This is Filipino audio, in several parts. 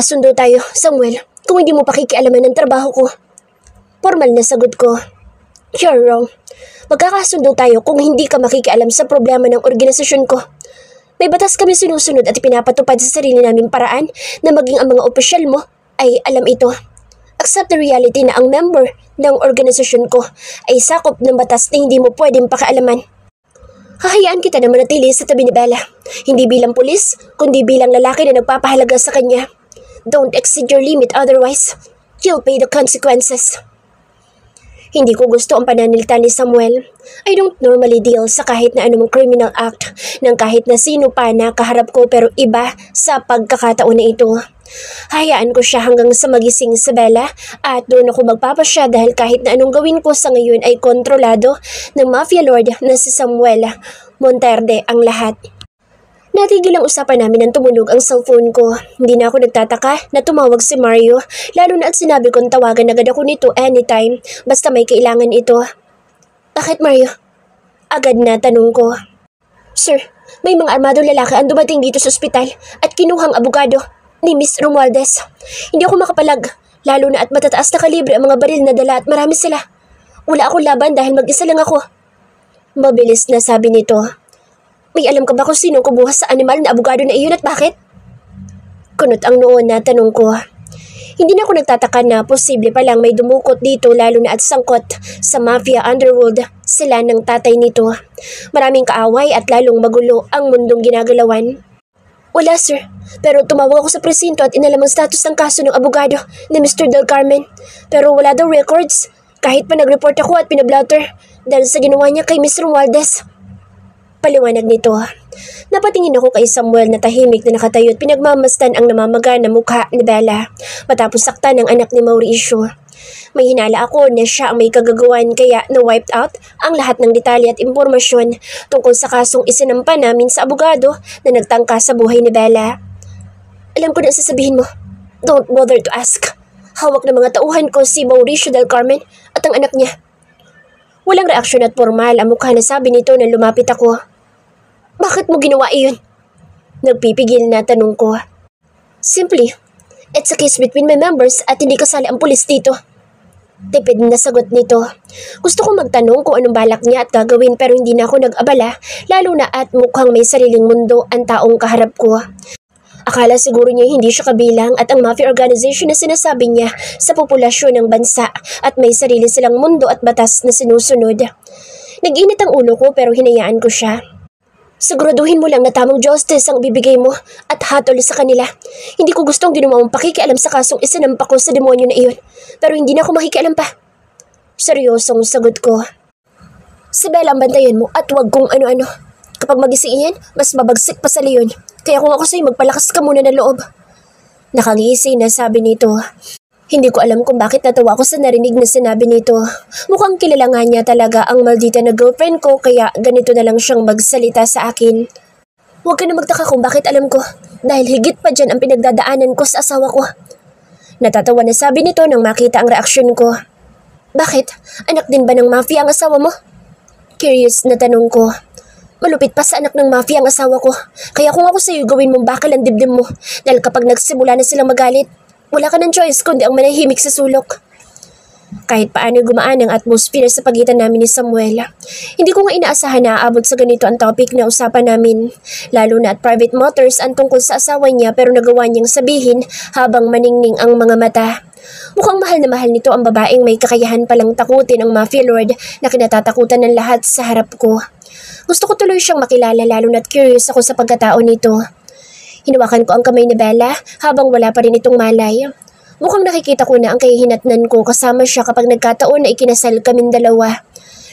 Magkakasundo tayo, Samuel, kung hindi mo pakikialaman ng trabaho ko. Formal na sagot ko. You're wrong. Magkakasundo tayo kung hindi ka makikialam sa problema ng organisasyon ko. May batas kami sinusunod at ipinapatupad sa sarili naming paraan na maging ang mga opisyal mo ay alam ito. Accept the reality na ang member ng organisasyon ko ay sakop ng batas na hindi mo pwedeng pakialaman. Hahayaan kita na manatili sa tabi ni Bella, hindi bilang pulis, kundi bilang lalaki na nagpapahalaga sa kanya. Don't exceed your limit, otherwise, you'll pay the consequences. Hindi ko gusto ang pananalita ni Samuel. I don't normally deal sa kahit na anumang criminal act ng kahit na sino pa na kaharap ko, pero iba sa pagkakataon na ito. Hayaan ko siya hanggang sa magising sa Bella at doon ako magpapasya dahil kahit na anong gawin ko sa ngayon ay kontrolado ng mafia lord na si Samuel Monterde ang lahat. Natigil ang usapan namin nang tumunog ang cellphone ko. Hindi na ako nagtataka na tumawag si Mario, lalo na at sinabi kong tawagan agad ako nito anytime basta may kailangan ito. Bakit, Mario? Agad na tanong ko. Sir, may mga armadong lalaki ang dumating dito sa ospital at kinuhang abogado ni Miss Romualdez. Hindi ako makapalag, lalo na at matataas na kalibre ang mga baril na dala at marami sila. Wala akong laban dahil mag-isa lang ako. Mabilis na sabi nito. May alam ka ba kung sino kumuha sa animal na abogado na iyon at bakit? Kunot ang noon na tanong ko. Hindi na ako nagtataka na posible palang may dumukot dito lalo na at sangkot sa mafia underworld sila ng tatay nito. Maraming kaaway at lalong magulo ang mundong ginagalawan. Wala sir, pero tumawag ako sa presinto at inalam ang status ng kaso ng abogado ni Mr. Del Carmen. Pero wala daw records, kahit pa nag-report ako at pinablotter dahil sa ginawa niya kay Miss Romualdez. Paliwanag nito. Napatingin ako kay Samuel na tahimik na nakatayo at pinagmamasdan ang namamaga na mukha ni Bella matapos saktan ng anak ni Mauricio. May hinala ako na siya ang may kagagawan kaya na-wiped out ang lahat ng detalye at impormasyon tungkol sa kasong isinampa namin sa abogado na nagtangka sa buhay ni Bella. Alam ko na sasabihin mo. Don't bother to ask. Hawak ng mga tauhan ko si Mauricio Del Carmen at ang anak niya. Walang reaksyon at formal ang mukha na sabi nito na lumapit ako. Bakit mo ginawa iyon? Nagpipigil na tanong ko. Simply, it's a case between my members at hindi kasali ang pulis dito. Tipid na sagot nito. Gusto kong magtanong kung anong balak niya at gagawin pero hindi na ako nag-abala, lalo na at mukhang may sariling mundo ang taong kaharap ko. Akala siguro niya hindi siya kabilang at ang mafia organization na sinasabi niya sa populasyon ng bansa at may sarili silang mundo at batas na sinusunod. Nag-init ang ulo ko pero hinayaan ko siya. Siguraduhin mo lang na tamang justice ang ibibigay mo at hatol sa kanila. Hindi ko gustong ginawa mong pakikialam sa kasong isinampa ko sa demonyo na iyon. Pero hindi na ako makikialam pa. Seryosong sagot ko. Si Bella ang bantayan mo at wag kung ano-ano. Kapag magising iyan, mas mabagsik pa sa leon. Kaya kung ako sa'yo, magpalakas ka muna ng loob. Nakangisi na sabi nito. Hindi ko alam kung bakit natawa ako sa narinig na sinabi nito. Mukhang kilala nga niya talaga ang maldita na girlfriend ko kaya ganito na lang siyang magsalita sa akin. Huwag ka na magtaka kung bakit alam ko dahil higit pa dyan ang pinagdadaanan ko sa asawa ko. Natatawa na sabi nito nang makita ang reaksyon ko. Bakit? Anak din ba ng mafia ang asawa mo? Curious na tanong ko. Malupit pa sa anak ng mafia ang asawa ko. Kaya kung ako sa'yo gawin mong bakal ang dibdib mo dahil kapag nagsimula na silang magalit, wala ka ng choice kundi ang manahimik sa sulok. Kahit paano gumaan ang atmosphere sa pagitan namin ni Samuel. Hindi ko nga inaasahan na aabot sa ganito ang topic na usapan namin. Lalo na at private matters ang tungkol sa asawa niya pero nagawa niyang sabihin habang maningning ang mga mata. Mukhang mahal na mahal nito ang babaeng may kakayahan palang takutin ang mafia lord na kinatatakutan ng lahat sa harap ko. Gusto ko tuloy siyang makilala lalo na't curious ako sa pagkatao nito. Hinawakan ko ang kamay ni Bella habang wala pa rin itong malay. Mukhang nakikita ko na ang kahihinatnan ko kasama siya kapag nagkataon na ikinasal kaming dalawa.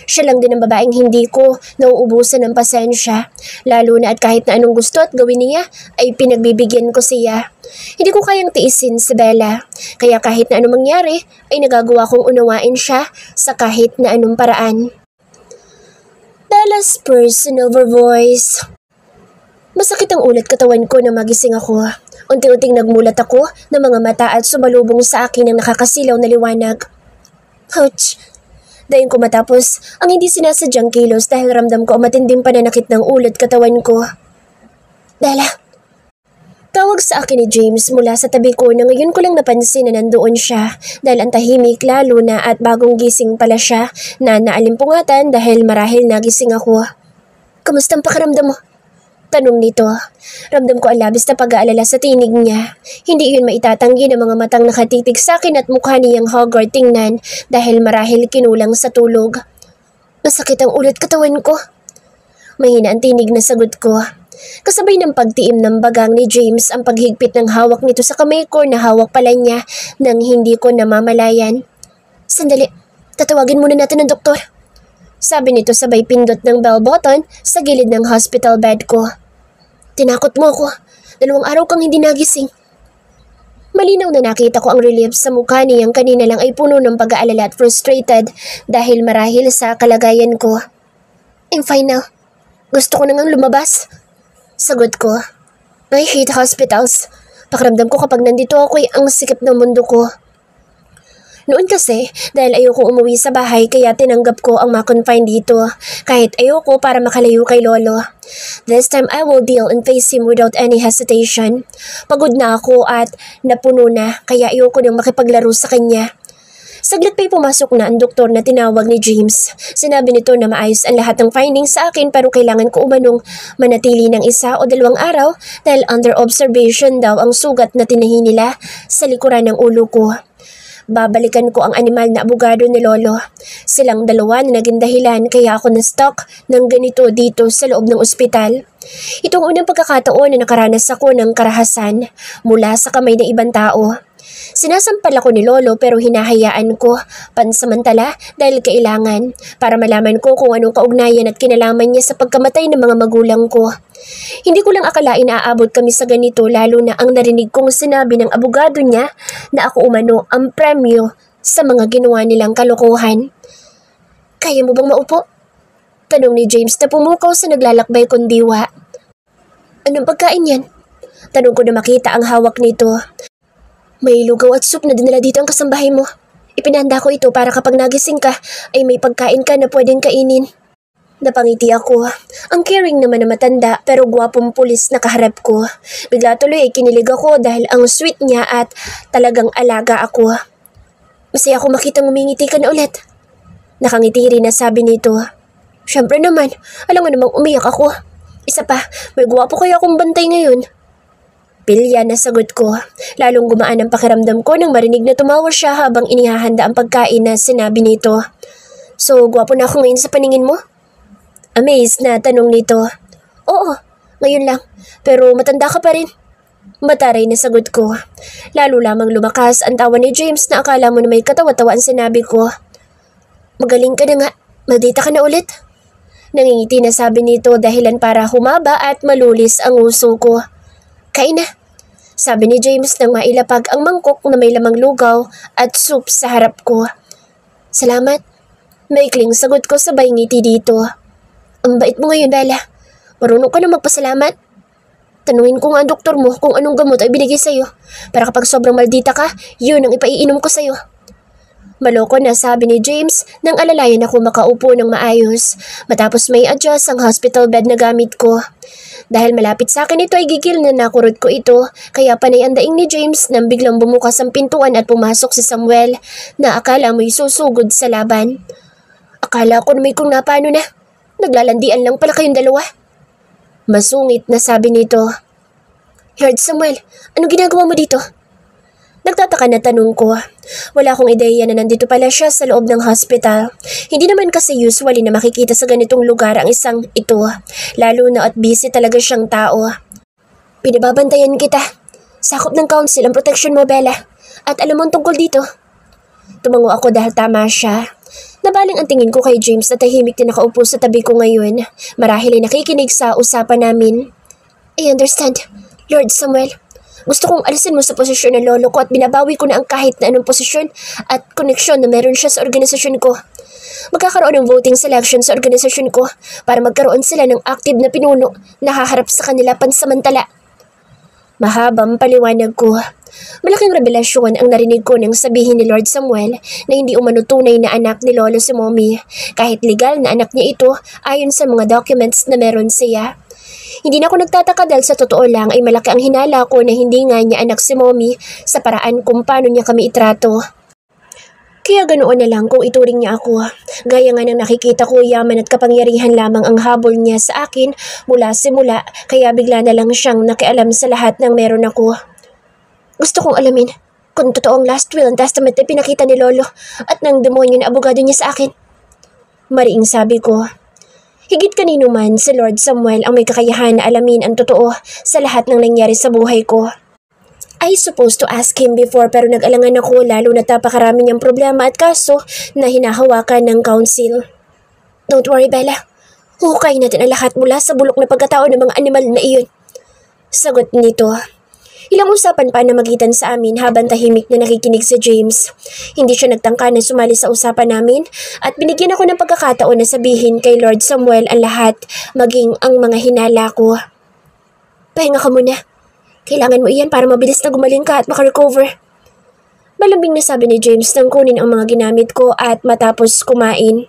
Siya lang din ang babaeng hindi ko nauubusan ng pasensya. Lalo na at kahit na anong gusto at gawin niya ay pinagbibigyan ko siya. Hindi ko kayang tiisin si Bella. Kaya kahit na anong mangyari ay nagagawa kong unawain siya sa kahit na anong paraan. Bella's personal voice. Masakit ang ulat katawan ko na magising ako. Unti-unting nagmulat ako ng mga mata at sumalubong sa akin ang nakakasilaw na liwanag. Ouch! Dayon ko matapos ang hindi sinasadyang kilos dahil ramdam ko ang matinding pananakit ng ulat katawan ko. Bella! Tawag sa akin ni James mula sa tabi ko na ngayon ko lang napansin na nandoon siya dahil ang tahimik lalo na at bagong gising pala siya na naalimpungatan dahil marahil nagising ako. Kamusta ang pakiramdam mo? Tanong nito. Ramdam ko ang labis na pag-aalala sa tinig niya. Hindi yun maitatanggi ng mga matang nakatitig sa akin at mukha niyang haggard tingnan dahil marahil kinulang sa tulog. Masakit ang ulit katawan ko. Mahina ang tinig na sagot ko. Kasabay ng pagtiim ng bagang ni James ang paghigpit ng hawak nito sa kamay ko na hawak pala niya nang hindi ko namamalayan. Sandali, tatawagin muna natin ng doktor. Sabi nito sabay pindot ng bell button sa gilid ng hospital bed ko. Tinakot mo ako. 2 araw kang hindi nagising. Malinaw na nakita ko ang relief sa mukha niyang kanina lang ay puno ng pag-aalala at frustrated dahil marahil sa kalagayan ko. I'm fine now. Gusto ko nang lumabas. Sagot ko. I hate hospitals. Pakiramdam ko kapag nandito ako ay ang sikip ng mundo ko. Noon kasi, dahil ayoko umuwi sa bahay kaya tinanggap ko ang ma-confine dito. Kahit ayoko para makalayo kay Lolo. This time I will deal and face him without any hesitation. Pagod na ako at napuno na kaya ayoko nang makipaglaro sa kanya. Saglit pa'y pumasok na ang doktor na tinawag ni James. Sinabi nito na maayos ang lahat ng findings sa akin pero kailangan ko umanong manatili ng 1 o 2 araw dahil under observation daw ang sugat na tinahi nila sa likuran ng ulo ko. Babalikan ko ang animal na abogado ni Lolo. Silang dalawa na naging dahilan kaya ako na-stuck ng ganito dito sa loob ng ospital. Itong unang pagkakataon na nakaranas ako ng karahasan mula sa kamay ng ibang tao. Sinasampal ako ni Lolo pero hinahayaan ko pansamantala dahil kailangan para malaman ko kung anong kaugnayan at kinalaman niya sa pagkamatay ng mga magulang ko. Hindi ko lang akalain na aabot kami sa ganito lalo na ang narinig kong sinabi ng abogado niya na ako umano ang premyo sa mga ginawa nilang kalokohan. Kaya mo bang maupo? Tanong ni James na pumukaw sa naglalakbay kong diwa. Anong pagkain yan? Tanong ko na makita ang hawak nito. May lugaw at soup na dinala dito ang kasambahay mo. Ipinahanda ko ito para kapag nagising ka ay may pagkain ka na pwedeng kainin. Napangiti ako. Ang caring naman na matanda pero gwapong pulis na kaharap ko. Bigla tuloy ay kinilig ako dahil ang sweet niya at talagang alaga ako. Masaya ako makitang umingiti ka na ulit. Nakangiti rin na sabi nito. Siyempre naman, alam mo namang umiyak ako. Isa pa, may gwapo kaya akong bantay ngayon. Pilya na sagot ko. Lalong gumaan ang pakiramdam ko nang marinig na tumawa siya habang inihahanda ang pagkain na sinabi nito. So, gwapo na ako ngayon sa paningin mo? Amazed na tanong nito. Oo, ngayon lang. Pero matanda ka pa rin. Mataray na sagot ko. Lalo lamang lumakas ang tawa ni James na akala mo na may katawa-tawa ang sinabi ko. Magaling ka na nga. Madita ka na ulit. Nangingiti na sabi nito dahilan para humaba at malulis ang uso ko. Kain na. Sabi ni James nang mailapag ang mangkok na may lamang lugaw at soup sa harap ko. Salamat. Maikling sagot ko sabay ngiti dito. Ang bait mo ngayon, Bella. Marunong ka na magpasalamat. Tanungin ko nga ang doktor mo kung anong gamot ay binigay sa'yo. Para kapag sobrang maldita ka, yun ang ipaiinom ko sa'yo. Maloko na sabi ni James nang alalayan ako makaupo ng maayos matapos may adjust ang hospital bed na gamit ko. Dahil malapit sa akin ito ay gigil na nakurot ko ito kaya panay ang daing ni James nang biglang bumukas ang pintuan at pumasok si Samuel na akala mo'y susugod sa laban. Akala ko na may kung napano na. Naglalandian lang pala kayong dalawa. Masungit na sabi nito. Heard Samuel, anong ginagawa mo dito? Nagtataka na tanong ko. Wala akong ideya na nandito pala siya sa loob ng hospital. Hindi naman kasi usually na makikita sa ganitong lugar ang isang ito. Lalo na at busy talaga siyang tao. Pinababantayan kita. Sakop ng council ang protection mo, Bella. At alam mo ang tungkol dito. Tumango ako dahil tama siya. Nabaling ang tingin ko kay James na tahimik na nakaupo sa tabi ko ngayon. Marahil ay nakikinig sa usapan namin. I understand, Lord Samuel. Gusto kong alisin mo sa posisyon ng lolo ko at binabawi ko na ang kahit na anong posisyon at koneksyon na meron siya sa organisasyon ko. Magkakaroon ng voting selection sa organisasyon ko para magkaroon sila ng active na pinuno na haharap sa kanila pansamantala. Mahabang paliwanag ko. Malaking revelasyon ang narinig ko nang sabihin ni Lord Samuel na hindi umano tunay na anak ni Lolo si Mommy kahit legal na anak niya ito ayon sa mga documents na meron siya. Hindi na ako nagtataka dahil sa totoo lang ay malaki ang hinala ko na hindi nga niya anak si Mommy sa paraan kung paano niya kami itrato. Kaya ganoon na lang kung ituring niya ako. Gaya nga ng nakikita ko, yaman at kapangyarihan lamang ang habol niya sa akin mula simula, kaya bigla na lang siyang nakialam sa lahat ng meron ako. Gusto kong alamin kung totoong last will and testament ay pinakita ni Lolo at ng demonyo na abogado niya sa akin. Mariing sabi ko. Higit kanino man, si Lord Samuel ang may kakayahan na alamin ang totoo sa lahat ng nangyari sa buhay ko. I supposed to ask him before pero nag-alangan ako lalo na tapakarami niyang problema at kaso na hinahawakan ng council. Don't worry, Bella. Hukay natin ang lahat mula sa bulok na pagkatao ng mga animal na iyon. Sagot nito. Ilang usapan pa na magitan sa amin habang tahimik na nakikinig si James. Hindi siya nagtangka na sumali sa usapan namin at binigyan ako ng pagkakataon na sabihin kay Lord Samuel ang lahat, maging ang mga hinala ko. Pahinga ka muna. Kailangan mo iyan para mabilis na gumaling ka at makarecover. Malambing na sabi ni James nang kunin ang mga ginamit ko at matapos kumain.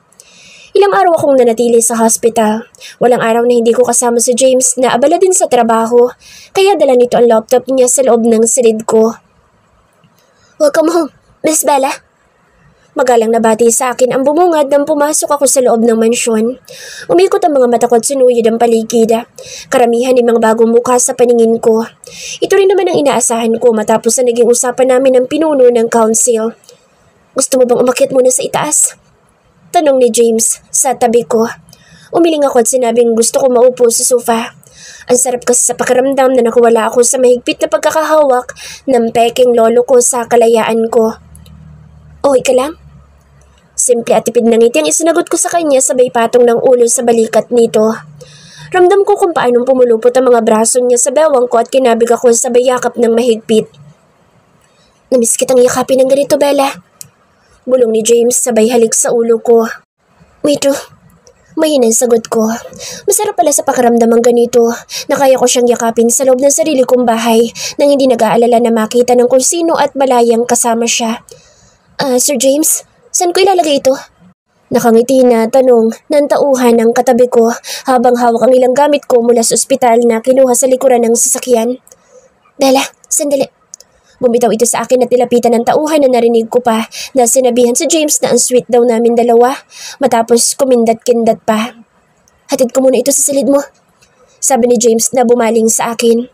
Ilang araw akong nanatili sa hospital. Walang araw na hindi ko kasama si James na abala din sa trabaho, kaya dala nito ang laptop niya sa loob ng silid ko. Welcome home, Miss Bella. Magalang nabati sa akin ang bumungad nang pumasok ako sa loob ng mansyon. Umikot ang mga mata ko at sinuyod ang paligid. Karamihan ng mga bagong mukha sa paningin ko. Ito rin naman ang inaasahan ko matapos na naging usapan namin ng pinuno ng council. Gusto mo bang umakyat muna sa itaas? Tanong ni James sa tabi ko. Umiling ako at sinabing gusto ko maupo sa sofa. Ang sarap kasi sa pakiramdam na nakawala ako sa mahigpit na pagkakahawak ng peking lolo ko sa kalayaan ko. Okay ka lang? Simple at tipid ng ngiti ang isinagot ko sa kanya sabay patong ng ulo sa balikat nito. Ramdam ko kung paanong pumulupot ang mga braso niya sa bewang ko at kinabig ako sabay yakap ng mahigpit. Namiss kitang yakapin ng ganito, Bella. Bulong ni James sabay halik sa ulo ko. Me too. Mahinang sagot ko. Masarap pala sa pakiramdam ang ganito na kaya ko siyang yakapin sa loob ng sarili kong bahay nang hindi nag-aalala na makita ng kung sino at malayang kasama siya. Sir James, saan ko ilalagay ito? Nakangiti na tanong ng tauhan ng katabi ko habang hawak ang ilang gamit ko mula sa ospital na kinuha sa likuran ng sasakyan. Bella, sandali. Bumitaw ito sa akin at nilapitan ng tauhan na narinig ko pa na sinabihan si James na ang sweet daw namin dalawa matapos kumindat-kindat pa. Hatid ko muna ito sa silid mo, sabi ni James na bumaling sa akin.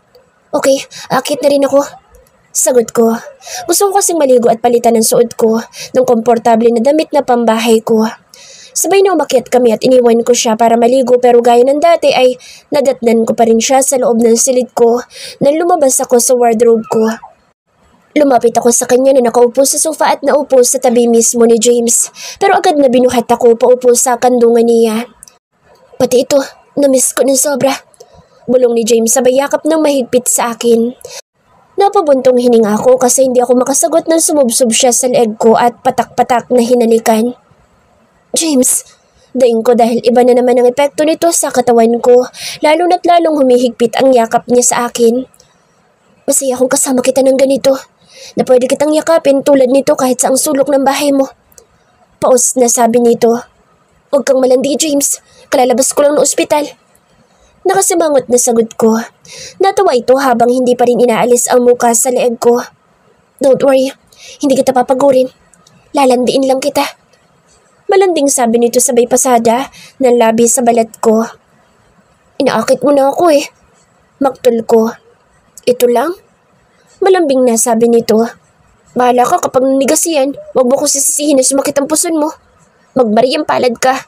Okay, akit na rin ako. Sagot ko. Gusto ko kasing maligo at palitan ng suot ko ng komportable na damit na pambahay ko. Sabay na umakyat kami at iniwan ko siya para maligo pero gaya ng dati ay nadatnan ko pa rin siya sa loob ng silid ko nang lumabas ako sa wardrobe ko. Lumapit ako sa kanya na nakaupo sa sofa at naupo sa tabi mismo ni James pero agad na binuhat ako paupo sa kandungan niya. Pati ito, namiss ko ng sobra. Bulong ni James sabay yakap ng mahigpit sa akin. Napabuntong hininga ako kasi hindi ako makasagot nang sumubsob siya sa leeg ko at patak-patak na hinalikan. James, daing ko dahil iba na naman ang epekto nito sa katawan ko, lalo na't lalong humihigpit ang yakap niya sa akin. Masaya akong kasama kita ng ganito, na pwede kitang yakapin tulad nito kahit sa ang sulok ng bahay mo. Paus na sabi nito. Huwag kang malandi, James, kalalabas ko lang ng ospital. Nakasimangot na sagot ko. Natawa ito habang hindi pa rin inaalis ang muka sa leeg ko. Don't worry, hindi kita papagurin. Lalandiin lang kita. Malanding sabi nito sabay pasada ng labi sa balat ko. Inaakit mo na ako eh. Maktol ko. Ito lang? Malambing na sabi nito. Bahala ka kapag nanigas yan, wag mo ko sisisihin na sumakit ang puson mo. Magbariyang palad ka.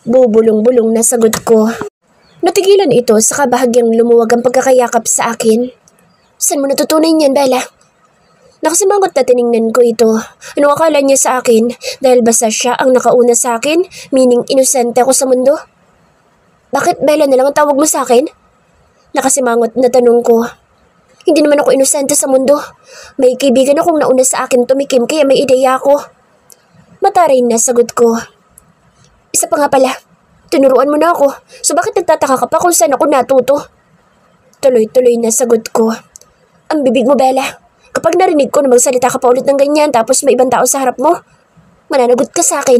Bubulong-bulong na sagot ko. Natigilan ito sa kabahagyang lumuwag ang pagkakayakap sa akin. Saan mo natutunan yan, Bella? Nakasimangot na tiningnan ko ito. Ano akala niya sa akin dahil basta siya ang nakauna sa akin, meaning inosente ako sa mundo? Bakit Bella na lang ang tawag mo sa akin? Nakasimangot na tanong ko. Hindi naman ako inosente sa mundo. May kaibigan akong nauna sa akin tumikim kaya may ideya ako. Mataray na sagot ko. Isa pa nga pala. Tinuruan mo na ako, so bakit nagtataka ka pa kung saan ako natuto? Tuloy-tuloy na sagot ko. Ang bibig mo, Bella. Kapag narinig ko na magsalita ka pa ulit ng ganyan tapos may ibang tao sa harap mo, mananagot ka sa akin.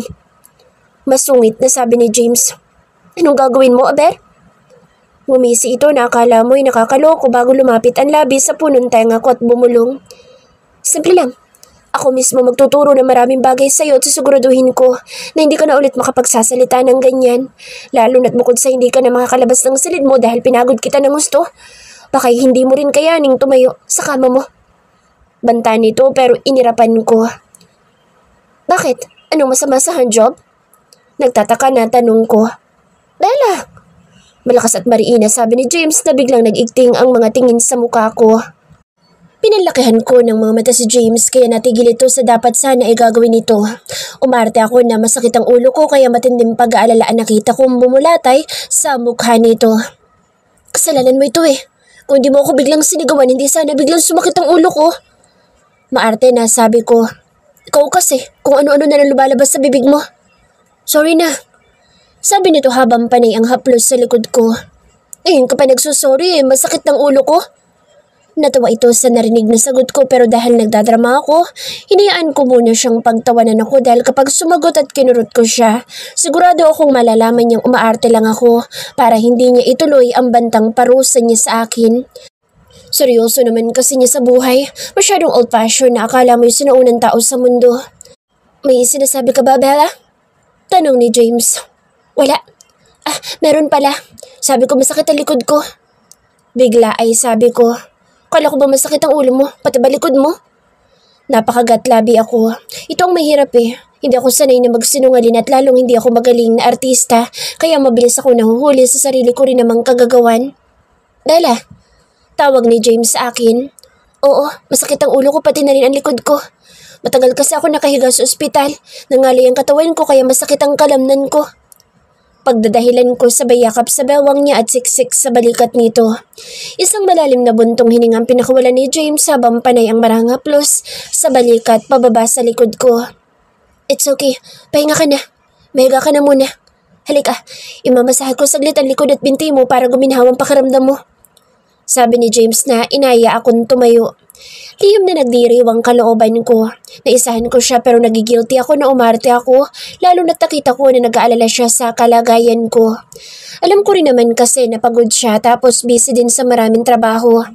Masungit na sabi ni James. Anong gagawin mo, Aber? Ngumisi ito na akala mo'y nakakaloko bago lumapit ang labi sa punong tenga ko at bumulong. Simple lang. Ako mismo magtuturo ng maraming bagay sa'yo at susiguraduhin ko na hindi ka na ulit makapagsasalita ng ganyan. Lalo na't bukod sa hindi ka na makakalabas ng silid mo dahil pinagod kita ng gusto, baka hindi mo rin kayaning tumayo sa kama mo. Banta nito pero inirapan ko. Bakit? Anong masama sa handjob? Nagtataka na tanong ko. Bella! Malakas at mariina sabi ni James na biglang nag-igting ang mga tingin sa mukha ko. Pinalakihan ko ng mga mata si James kaya natigil ito sa dapat sana ay gagawin nito. Umarte ako na masakit ang ulo ko kaya matinding pag-aalala ang nakita kong bumulatay sa mukha nito. Kasalanan mo ito eh. Kung hindi mo ako biglang sinigawan, hindi sana biglang sumakit ang ulo ko. Maarte na sabi ko. Ikaw kasi, kung ano-ano na lang lumalabas sa bibig mo. Sorry na. Sabi nito habang panay ang haplos sa likod ko. Ngayon ka pa nagsusorry eh, masakit ng ulo ko. Natawa ito sa narinig na sagot ko pero dahil nagdadrama ako, hinayaan ko muna siyang pagtawanan ako dahil kapag sumagot at kinurot ko siya, sigurado akong malalaman niyang umaarte lang ako para hindi niya ituloy ang bantang parusa niya sa akin. Seryoso naman kasi niya sa buhay, masyadong old-fashioned na akala mo yung sinaunang tao sa mundo. May sinasabi ka ba, Bella? Tanong ni James. Wala. Meron pala. Sabi ko masakit ang likod ko. Bigla ay sabi ko. Kala ko ba masakit ang ulo mo, pati ba likod mo? Napakagatlabi ako. Ito ang mahirap eh. Hindi ako sanay na magsinungaling at lalong hindi ako magaling na artista, kaya mabilis ako nahuhuli sa sarili ko rin namang kagagawan. Bella, tawag ni James sa akin. Oo, masakit ang ulo ko pati na rin ang likod ko. Matagal kasi ako nakahiga sa ospital. Nangalay ang katawan ko kaya masakit ang kalamnan ko. Pagdadahilan ko sabay yakap sa bewang niya at siksik sa balikat nito. Isang malalim na buntong hiningang pinakawalan ni James habang panay ang marang haplos sa balikat pababa sa likod ko. It's okay, pahinga ka na. Mahiga ka na muna. Halika, imamasahe ko saglit ang likod at binti mo para guminhaw ang pakiramdam mo. Sabi ni James na inaya akong tumayo. Lihim na nagdiriwang kalooban ko. Naisahan ko siya pero nagigilty ako na umarte ako, lalo na't nakita ko na nag-aalala siya sa kalagayan ko. Alam ko rin naman kasi napagod siya tapos busy din sa maraming trabaho.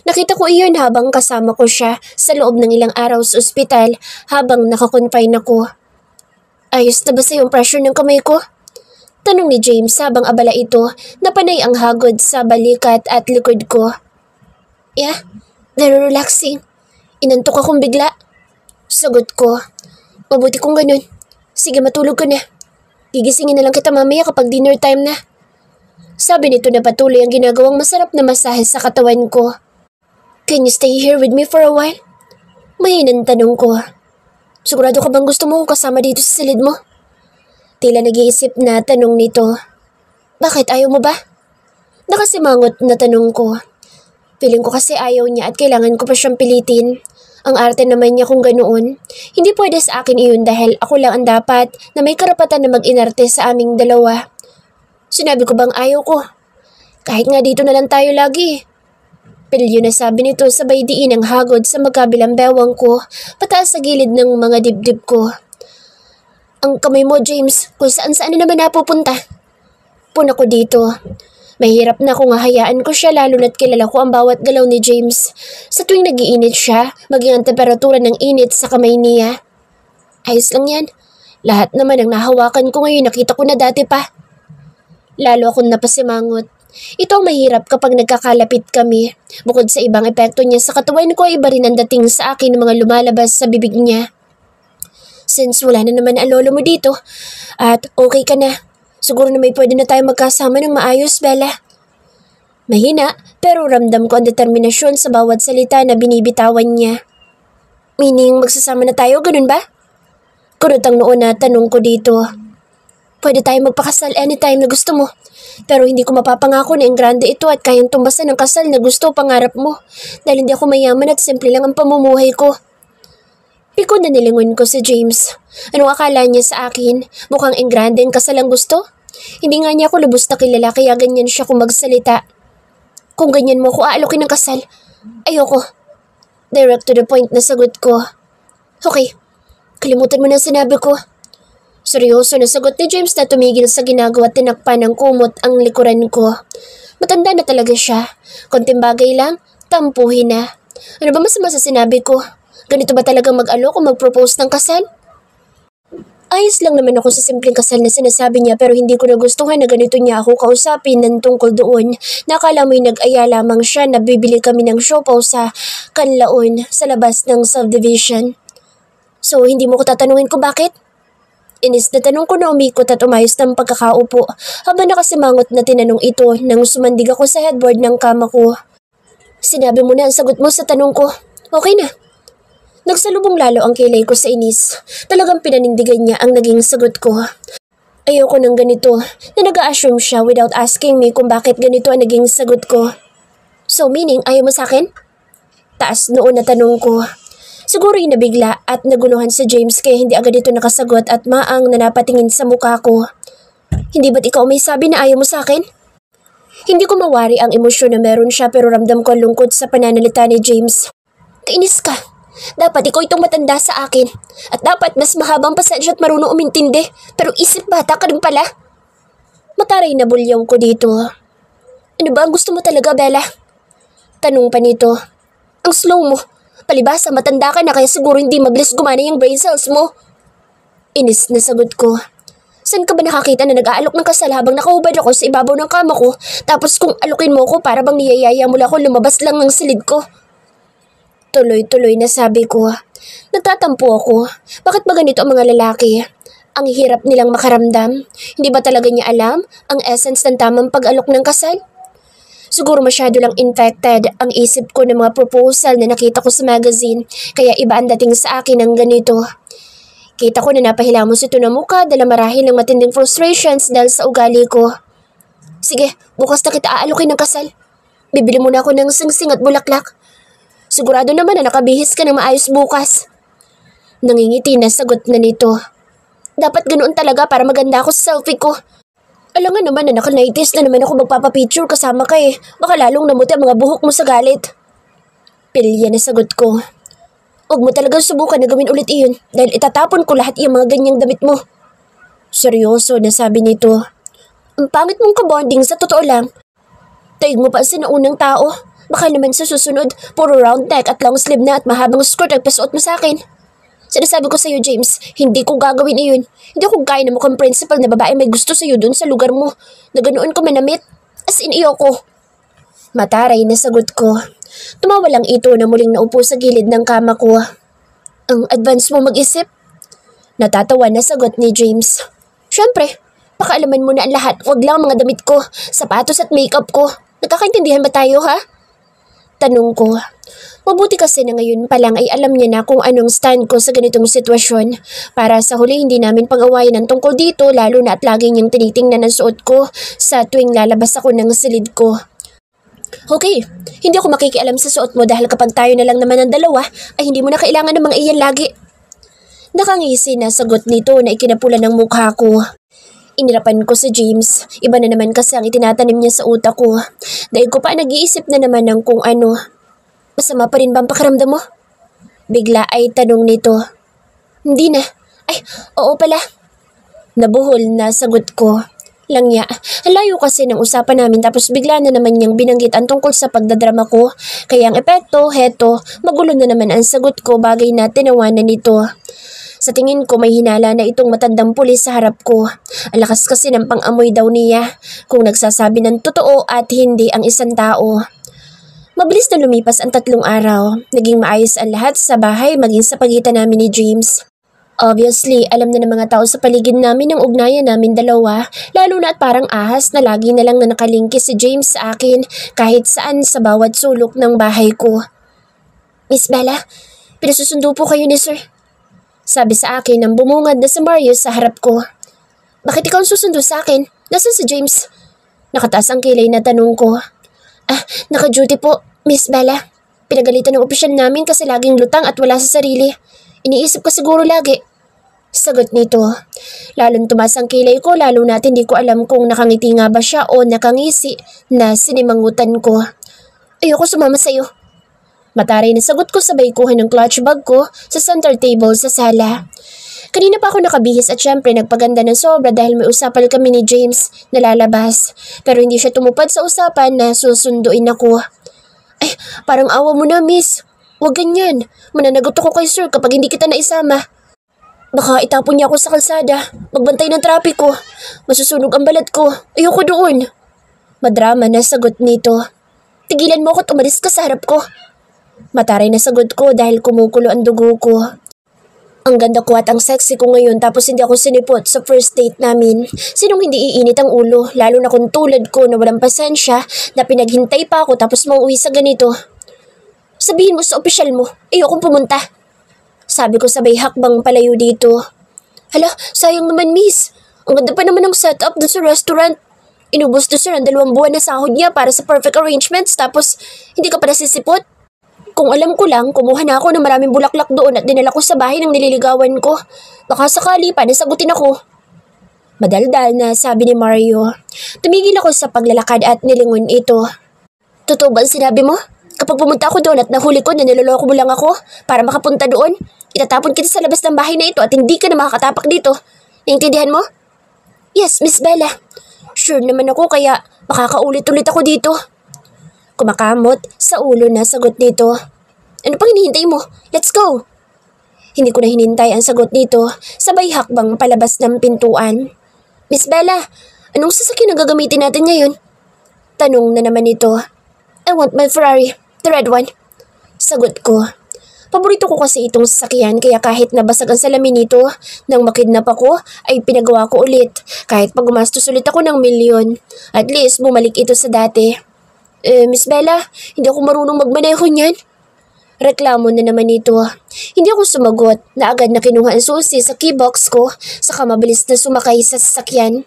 Nakita ko iyon habang kasama ko siya sa loob ng ilang araw sa ospital habang nakakonfine ako. Ayos na ba sa yung pressure ng kamay ko? Tanong ni James habang abala ito na panay ang hagod sa balikat at likod ko. Yeah, very relaxing. Inantok akong bigla. Sagot ko. Mabuti kung ganun. Sige, matulog ka na. Gigisingin na lang kita mamaya kapag dinner time na. Sabi nito na patuloy ang ginagawang masarap na masahe sa katawan ko. Can you stay here with me for a while? Mahinang tanong ko. Sigurado ka bang gusto mo kasama dito sa silid mo? Tila nag-iisip na tanong nito. Bakit ayaw mo ba? Nakasimangot na tanong ko. Feeling ko kasi ayaw niya at kailangan ko pa siyang pilitin. Ang arte naman niya kung ganoon. Hindi pwede sa akin iyon dahil ako lang ang dapat na may karapatan na mag-inarte sa aming dalawa. Sinabi ko bang ayaw ko? Kahit nga dito na lang tayo lagi. Pilyo na sabi nito sabay diin ang hagod sa magkabilang bewang ko pataas sa gilid ng mga dibdib ko. Ang kamay mo, James, kung saan-saan na naman napupunta. Puna ko dito. Mahirap na kung hahayaan ko siya lalo na't kilala ko ang bawat galaw ni James. Sa tuwing nag-iinit siya, maging ang temperatura ng init sa kamay niya. Ayos lang yan. Lahat naman ang nahawakan ko ngayon nakita ko na dati pa. Lalo akong napasimangot. Ito ang mahirap kapag nagkakalapit kami. Bukod sa ibang epekto niya sa katawan ko ay iba rin ang dating sa akin ng mga lumalabas sa bibig niya. Since wala na naman ang lolo mo dito at okay ka na, siguro na may pwede na tayo magkasama ng maayos, Bella. Mahina pero ramdam ko ang determinasyon sa bawat salita na binibitawan niya. Meaning magsasama na tayo, ganun ba? Kurot ang noon na tanong ko dito. Pwede tayo magpakasal anytime na gusto mo. Pero hindi ko mapapangako na grande ito at kayang tumbasan ng kasal na gusto o pangarap mo dahil hindi ako mayaman at simple lang ang pamumuhay ko. Piko na nilingon ko si James. Anong akala niya sa akin? Mukhang engrande ang kasal ang gusto? Hindi nga niya ako lubos na kilala kaya ganyan siya kung magsalita. Kung ganyan mo ako aalokin ng kasal, ayoko. Direct to the point na sagot ko. Okay, kalimutan mo na sinabi ko. Seryoso na sagot ni James na tumigil sa ginagawa at tinakpan ng kumot ang likuran ko. Matanda na talaga siya. Konting bagay lang, tampuhin na. Ano ba masama sa sinabi ko? Ganito ba talaga mag-alok o mag-propose ng kasal? Ayos lang naman ako sa simpleng kasal na sinasabi niya pero hindi ko nagustuhan na ganito niya ako kausapin ng tungkol doon. Nakala mo'y nag-aya lamang siya na bibili kami ng siopaw sa kanlaon sa labas ng subdivision. So hindi mo ko tatanungin kung bakit? Inis na tanong ko na umikot at umayos ng pagkakaupo habang nakasimangot na tinanong ito nang sumandig ako sa headboard ng kama ko. Sinabi mo na ang sagot mo sa tanong ko. Okay na. Nagsalubong lalo ang kilay ko sa inis. Talagang pinanindigan niya ang naging sagot ko. Ayoko ng ganito na nag-a-assume siya without asking me kung bakit ganito ang naging sagot ko. So meaning ayaw mo sa akin? Taas noon na tanong ko. Siguro yung nabigla at nagunuhan sa James kaya hindi agad ito nakasagot at maang na napatingin sa mukha ko. Hindi ba't ikaw may sabi na ayaw mo sa akin? Hindi ko mawari ang emosyon na meron siya pero ramdam ko ang lungkot sa pananalita ni James. Kainis ka. Dapat ikaw itong matanda sa akin. At dapat mas mahabang pasensya at marunong umintindi. Pero isip bata ka rin pala. Mataray na bulyaw ko dito. Ano ba ang gusto mo talaga, Bella? Tanong pa nito. Ang slow mo. Palibasa matanda ka na kaya siguro hindi mabilis gumana yung brain cells mo. Inis na sagot ko. Saan ka ba nakakita na nag-aalok ng kasal habang nakahubad ako sa ibabaw ng kama ko tapos kung alukin mo ko para bang niyayaya mula ako lumabas lang ng silid ko? Tuloy-tuloy na sabi ko. Nagtatampo ako. Bakit ba ganito ang mga lalaki? Ang hirap nilang makaramdam. Hindi ba talaga niya alam ang essence ng tamang pag-alok ng kasal? Siguro masyado lang infected ang isip ko ng mga proposal na nakita ko sa magazine kaya iba ang dating sa akin ng ganito. Kita ko na napahilamos ito na mukha dala marahil ng matinding frustrations dahil sa ugali ko. Sige, bukas na kita aalukin ng kasal. Bibili muna ako ng singsing at bulaklak. Sigurado naman na nakabihis ka ng maayos bukas. Nangingiti na sagot na nito. Dapat ganoon talaga para maganda ako sa selfie ko. Alam nga naman na naka-90s na naman ako magpapapicture kasama ka eh. Baka lalong namuti ang mga buhok mo sa galit. Pilya na sagot ko. Huwag mo talagang subukan na gawin ulit iyon dahil itatapon ko lahat yung mga ganyang damit mo. Seryoso na sabi nito. Ang pangit mong kabonding sa totoo lang. Taig mo pa ang sinaunang tao. Baka naman sa susunod, puro round neck at long sleeve na at mahabang skirt ang pasuot mo sa akin. Sinasabi ko sa'yo, James, hindi ko gagawin iyon. Hindi ako gaya na mukhang principal na babae may gusto sa'yo dun sa lugar mo. Na ganoon ko manamit. As in, iyoko. Mataray na sagot ko. Tumawa lang ito na muling naupo sa gilid ng kama ko. Ang advance mo mag-isip? Natatawa na sagot ni James. Siyempre, pakaalaman mo na ang lahat. Huwag lang mga damit ko, sapatos at makeup ko. Nagkakaintindihan ba tayo, ha? Tanong ko. Mabuti kasi na ngayon pa lang ay alam niya na kung anong stand ko sa ganitong sitwasyon. Para sa huli hindi namin pag-awayan ng tungkol dito lalo na at laging niyang tinitingnan ang suot ko sa tuwing lalabas ako ng silid ko. Okay, hindi ako makikialam sa suot mo dahil kapag tayo na lang naman ang dalawa ay hindi mo na kailangan ng mga iyan lagi. Nakangisi na sagot nito na ikinapula ng mukha ko. Inirapan ko si James. Iba na naman kasi ang itinatanim niya sa utak ko. Dahil ko pa nag-iisip na naman ng kung ano. Masama pa rin ba ang pakiramdam mo? Bigla ay tanong nito. Hindi na. Ay, oo pala. Nabuhol na sagot ko. Langya, ang layo kasi ng usapan namin tapos bigla na naman niyang binanggit ang tungkol sa pagdadrama ko. Kaya ang epekto, heto, magulo na naman ang sagot ko bagay na tinawanan nito. Sa tingin ko may hinala na itong matandang pulis sa harap ko. Ang lakas kasi ng pang-amoy daw niya kung nagsasabi ng totoo at hindi ang isang tao. Mabilis na lumipas ang 3 araw. Naging maayos ang lahat sa bahay maging sa pagitan namin ni James. Obviously, alam na ng mga tao sa paligid namin ang ugnayan namin dalawa, lalo na at parang ahas na lagi na lang na nakalingki si James sa akin kahit saan sa bawat sulok ng bahay ko. Miss Bella, pinasusundo po kayo ni Sir. Sabi sa akin nang bumungad na si Marius sa harap ko. Bakit ikaw ang susundo sa akin? Nasaan si James? Nakataas ang kilay na tanong ko. Naka-duty po, Miss Bella. Pinagalitan ng opisyal namin kasi laging lutang at wala sa sarili. Iniisip ko siguro lagi. Sagot nito. Lalong tumas ang kilay ko lalo na't hindi ko alam kung nakangiti nga ba siya o nakangisi na sinimangutan ko. Ayoko sumama sa'yo. Mataray na sagot ko sabay kuha ng clutch bag ko sa center table sa sala. Kanina pa ako nakabihis at syempre nagpaganda ng sobra dahil may usapan kami ni James na lalabas. Pero hindi siya tumupad sa usapan na susunduin ako. Ay, parang awa mo na, miss. Huwag ganyan. Mananagot ako kay sir kapag hindi kita naisama. Baka itapon niya ako sa kalsada. Magbantay ng trapiko. Masusunog ang balat ko. Ayoko doon. Madrama na sagot nito. Tigilan mo ako at umalis ka sa harap ko. Mataray na sagot ko dahil kumukulo ang dugo ko. Ang ganda ko at ang sexy ko ngayon tapos hindi ako sinipot sa first date namin. Sinong hindi iinit ang ulo, lalo na kung tulad ko na walang pasensya na pinaghintay pa ako tapos mauwi sa ganito. Sabihin mo sa opisyal mo, ayokong pumunta. Sabi ko sabay hakbang palayo dito. Hala, sayang naman miss. Ang ganda pa naman ng setup dun sa restaurant. Inubos to sir ang 2 buwan na sahod niya para sa perfect arrangements tapos hindi ka pa nasisipot. Kung alam ko lang, kumuha na ako ng maraming bulaklak doon at dinala ko sa bahay ng nililigawan ko. Baka sakali pa, nasagutin ako. Madaldal na sabi ni Mario. Tumigil ako sa paglalakad at nilingon ito. Totoo ba ang sinabi mo? Kapag pumunta ako doon at nahuli ko na niloloko mo lang ako para makapunta doon, itatapon kita sa labas ng bahay na ito at hindi ka na makakatapak dito. Naintindihan mo? Yes, Miss Bella. Sure naman ako kaya makakaulit-ulit ako dito. Kumakamot sa ulo na sagot nito. Ano pang hinihintay mo? Let's go! Hindi ko na hinintay ang sagot nito, sabay hakbang palabas ng pintuan. Miss Bella, anong sasakyan ang gagamitin natin ngayon? Tanong na naman nito. I want my Ferrari, the red one. Sagot ko. Paborito ko kasi itong sasakyan kaya kahit nabasag ang salamin nito, nang makidnap ako ay pinagawa ko ulit. Kahit pag gumastos ulit ako ng 1,000,000, at least bumalik ito sa dati. Miss Bella, hindi ako marunong magmaneho niyan. Reklamo na naman ito. Hindi ako sumagot na agad na kinuha ang susi sa keybox ko saka mabilis na sumakay sa sasakyan.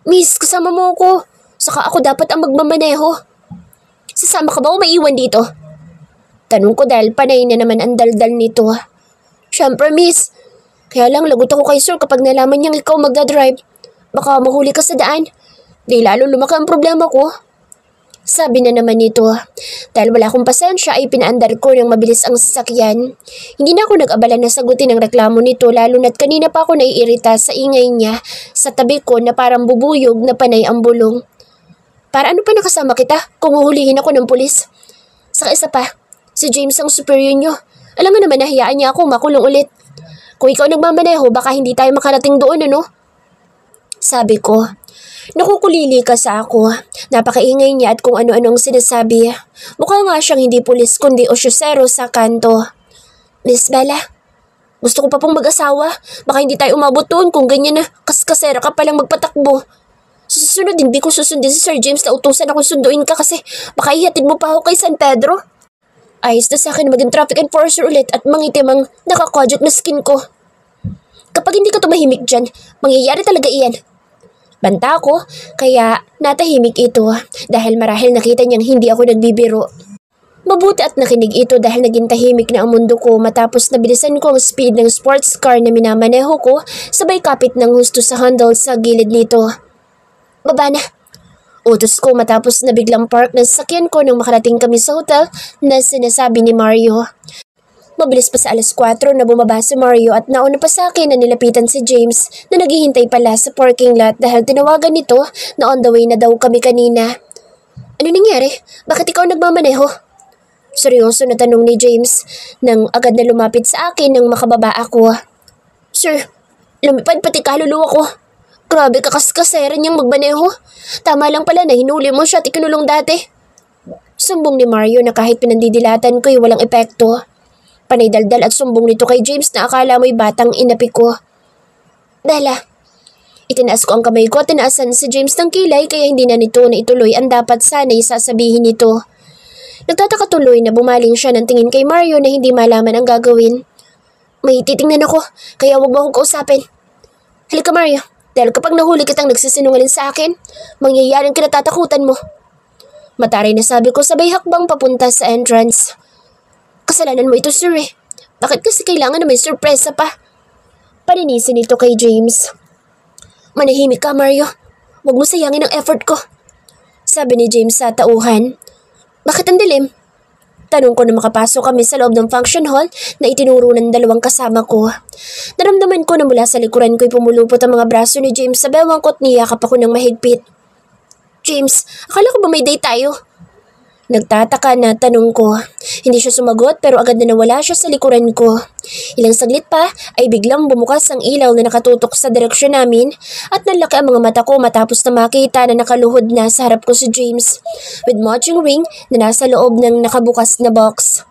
Miss, kasama mo ako. Saka ako dapat ang magmamaneho. Sasama ka ba o maiwan dito? Tanong ko dahil panay na naman ang daldal nito. Siyempre miss, kaya lang lagot ako kay sir kapag nalaman niyang ikaw magdadrive. Baka mahuli ka sa daan. Di lalo lumaki ang problema ko. Sabi na naman nito. Dahil wala akong pasensya ay pinaandar ko ng mabilis ang sasakyan. Hindi na ako nag-abala na sagutin ang reklamo nito lalo na't kanina pa ako naiirita sa ingay niya sa tabi ko na parang bubuyog na panay ang bulong. Para ano pa nakasama kita kung huhulihin ako ng pulis? Saka isa pa, si James ang superior nyo. Alam mo naman nahiyaan niya ako makulong ulit. Kung ikaw nagmamaneho baka hindi tayo makarating doon ano? Sabi ko. Nakukulili ka sa ako. Napakaingay niya at kung ano-anong sinasabi. Mukha nga siyang hindi pulis kundi osyosero sa kanto. Miss Bella, gusto ko pa pong mag-asawa. Baka hindi tayo umabot doon kung ganyan na kaskasera ka palang magpatakbo. Susunod hindi ko susundin si Sir James na utusan akong sunduin ka kasi baka ihatid mo pa ako kay San Pedro. Ayos na sa akin maging traffic enforcer ulit at mangitim ang nakakodyot na skin ko. Kapag hindi ka tumahimik dyan, mangyayari talaga iyan. Banta ko, kaya natahimik ito dahil marahil nakita niyang hindi ako nagbibiro. Mabuti at nakinig ito dahil naging tahimik na ang mundo ko matapos nabilisan ko ang speed ng sports car na minamaneho ko sabay kapit ng husto sa handle sa gilid nito. Baba na. Utos ko matapos na biglang park ng sasakyan ko nang makarating kami sa hotel na sinasabi ni Mario. Mabilis pa sa 4:00 na bumaba si Mario at nauna pa sa akin na nilapitan si James na naghihintay pala sa parking lot dahil tinawagan nito na on the way na daw kami kanina. Ano nangyari? Bakit ikaw nagmamaneho? Seryoso na tanong ni James nang agad na lumapit sa akin nang makababa ako. Sir, lumipad pati kaluluwa ko. Grabe kakaskasera niyang magmaneho. Tama lang pala na hinuli mo siya at ikinulong dati. Sumbong ni Mario na kahit pinandidilatan ko ay walang epekto. Panay daldal at sumbong nito kay James na akala mo'y batang inapi ko. Bella, itinaas ko ang kamay ko at tinaasan si James ng kilay kaya hindi na nito na ituloy ang dapat sana'y sasabihin nito. Nagtataka tuloy na bumaling siya ng tingin kay Mario na hindi malaman ang gagawin. May titingnan ako, kaya wag mo akong kausapin. Halika Mario, dahil kapag nahuli kitang nagsisinungaling sa akin, mangyayaring kinatatakutan mo. Mataray na sabi ko sabay hakbang papunta sa entrance. Kasalanan mo ito, sir eh. Bakit kasi kailangan na may sorpresa pa? Paninisin ito kay James. Manahimik ka, Mario. Huwag mo sayangin ang effort ko. Sabi ni James sa tauhan. Bakit ang dilim? Tanong ko na makapasok kami sa loob ng function hall na itinuro ng dalawang kasama ko. Naramdaman ko na mula sa likuran ko'y pumulupot ang mga braso ni James sa bewang ko't niyakap ako ng mahigpit. James, akala ko ba may date tayo? Nagtataka na tanong ko. Hindi siya sumagot pero agad na nawala siya sa likuran ko. Ilang saglit pa ay biglang bumukas ang ilaw na nakatutok sa direksyon namin at nanlaki ang mga mata ko matapos na makita na nakaluhod na sa harap ko si James with matching ring na nasa loob ng nakabukas na box.